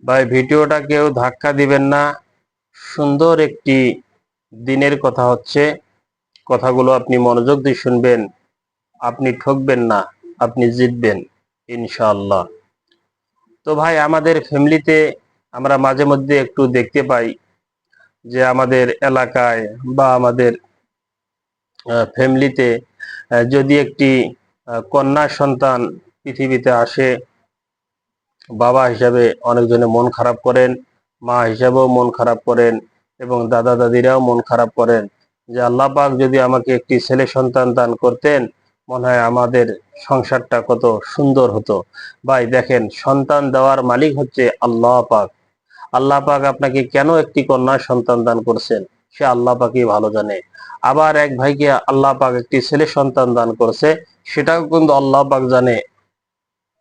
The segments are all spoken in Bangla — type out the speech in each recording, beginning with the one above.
ভাই ভিডিওটা কেউ ধাক্কা দিবেন না। সুন্দর একটি দিনের কথা হচ্ছে, কথাগুলো আপনি মনোযোগ দিয়ে শুনবেন। আপনি ঠকবেন না, আপনি জিতবেন ইনশাআল্লাহ। তো ভাই আমাদের ফ্যামিলিতে আমরা মাঝে মধ্যে একটু দেখতে পাই যে আমাদের এলাকায় বা আমাদের ফ্যামিলিতে যদি একটি কন্যা সন্তান পৃথিবীতে আসে, বাবা হিসাবে অনেকজনে মন খারাপ করেন, মা হিসাবেও মন খারাপ করেন এবং দাদা দাদিরাও মন খারাপ করেন যে আল্লাহ পাক যদি আমাকে একটি ছেলে সন্তান দান করতেন, মনে হয় আমাদের সংসারটা কত সুন্দর হতো। ভাই দেখেন, সন্তান দেওয়ার মালিক হচ্ছে আল্লাহ পাক। আল্লাহ পাক আপনাকে কেন একটি কন্যা সন্তান দান করছেন সে আল্লাহ পাকই ভালো জানে। আবার এক ভাইকে আল্লাহ পাক একটি ছেলে সন্তান দান করছে, সেটাও কিন্তু আল্লাহ পাক জানে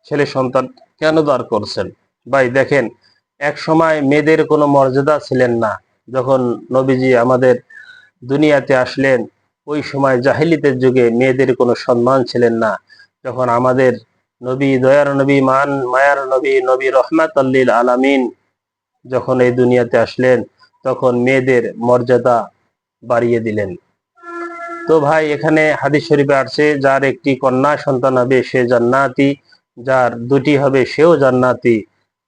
ছেলে সন্তান কেন দান করছেন। ভাই দেখেন, এক সময় মেয়েদের কোনো মর্যাদা ছিলেন না। যখন নবীজি আমাদের দুনিয়াতে আসলেন, ওই সময় জাহিলিতের যুগে মেয়েদের কোনো সম্মান ছিলেন না। যখন আমাদের নবী, দয়ার নবী, মায়ার নবী, নবী রহমাত লিল আলামিন যখন এই দুনিয়াতে আসলেন, তখন মেয়েদের মর্যাদা বাড়িয়ে দিলেন। তো ভাই এখানে হাদিস শরীফে আসছে, যার একটি কন্যা সন্তান হবে সে জান্নাতি, যার দুটি হবে সেও জান্নাতি,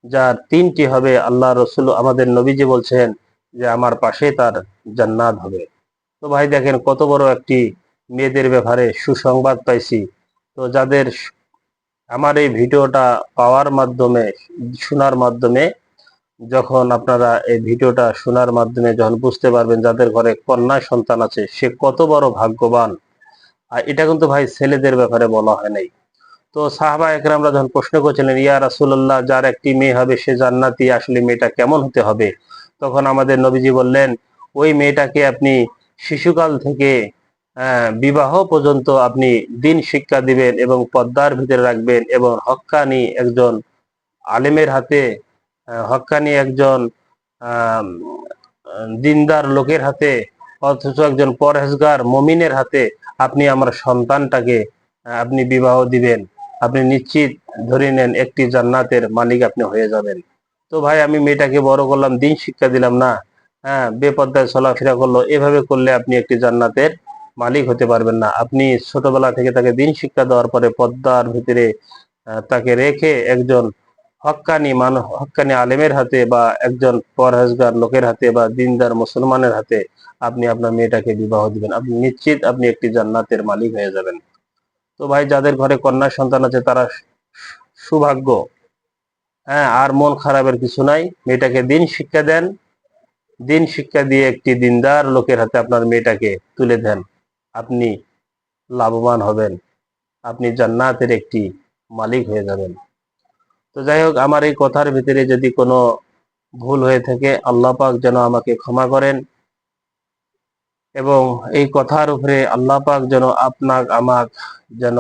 যার তিনটি হবে আল্লাহ রসুল আমাদের নবীজি বলছেন যে আমার পাশে তার জান্নাত হবে। তো ভাই দেখেন কত বড় একটি মেয়েদের ব্যাপারে সুসংবাদ পাইছি। তো যাদের আমার এই ভিডিওটা পাওয়ার মাধ্যমে, শোনার মাধ্যমে, যখন আপনারা এই ভিডিওটা শোনার মাধ্যমে যখন বুঝতে পারবেন যাদের ঘরে কন্যা সন্তান আছে সে কত বড় ভাগ্যবান। আর এটা কিন্তু ভাই ছেলেদের ব্যাপারে বলা হয় নাই। তো সাহাবা একরামরা যখন প্রশ্ন করছিলেন, ইয়া রাসূলুল্লাহ, যার একটি মেয়ে হবে সে জান্নাতি, আসলে মেয়েটা কেমন হতে হবে? তখন আমাদের নবীজি বললেন, ওই মেয়েটাকে আপনি শিশুকাল থেকে বিবাহ পর্যন্ত আপনি দিন শিক্ষা দিবেন এবং পর্দার ভিতরে রাখবেন এবং হক্কানি একজন আলেমের হাতে, হক্কানি একজন আহ দিনদার লোকের হাতে, অথচ একজন পরহেজগার মমিনের হাতে আপনি আমার সন্তানটাকে আপনি বিবাহ দিবেন। আপনি নিশ্চিত ধরে নেন একটি জান্নাতের মালিক আপনি হয়ে যাবেন। তো ভাই আমি মেয়েটাকে বড় করলাম, দিন শিক্ষা দিলাম না, বেপর্দায় চলাফেরা করলো, এভাবে করলে আপনি একটি জান্নাতের মালিক হতে পারবেন না। আপনি ছোটবেলা থেকে তাকে দিন শিক্ষা দেওয়ার পরে পর্দার ভিতরে তাকে রেখে একজন হক্কানি আলেমের হাতে বা একজন পরহেজগার লোকের হাতে বা দিনদার মুসলমানের হাতে আপনি আপনার মেয়েটাকে বিবাহ দিবেন, আপনি নিশ্চিত আপনি একটি জান্নাতের মালিক হয়ে যাবেন। তো ভাই যাদের ঘরে কন্যা সন্তান আছে তারা সুভাগ্য। আর মন খারাপের কিছু নাই, মেয়েটাকে দিন শিক্ষা দেন, দিন শিক্ষা দিয়ে একটি দিনদার লোকের হাতে আপনার মেয়েটাকে তুলে দেন, আপনি লাভবান হবেন, আপনি জান্নাতের একটি মালিক হয়ে যাবেন। তো যাই হোক, আমার এই কথার ভিতরে যদি কোনো ভুল হয়ে থাকে আল্লাহ পাক যেন আমাকে ক্ষমা করেন এবং এই কথার উপরে আল্লাহ পাক যেন আপনাক আমাক যেন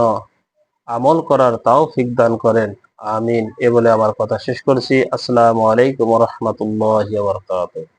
আমল করার তৌফিক দান করেন। আমিন। এ বলে আমার কথা শেষ করছি। আসসালামু আলাইকুম ওয়া রাহমাতুল্লাহি ওয়া বারাকাতুহু।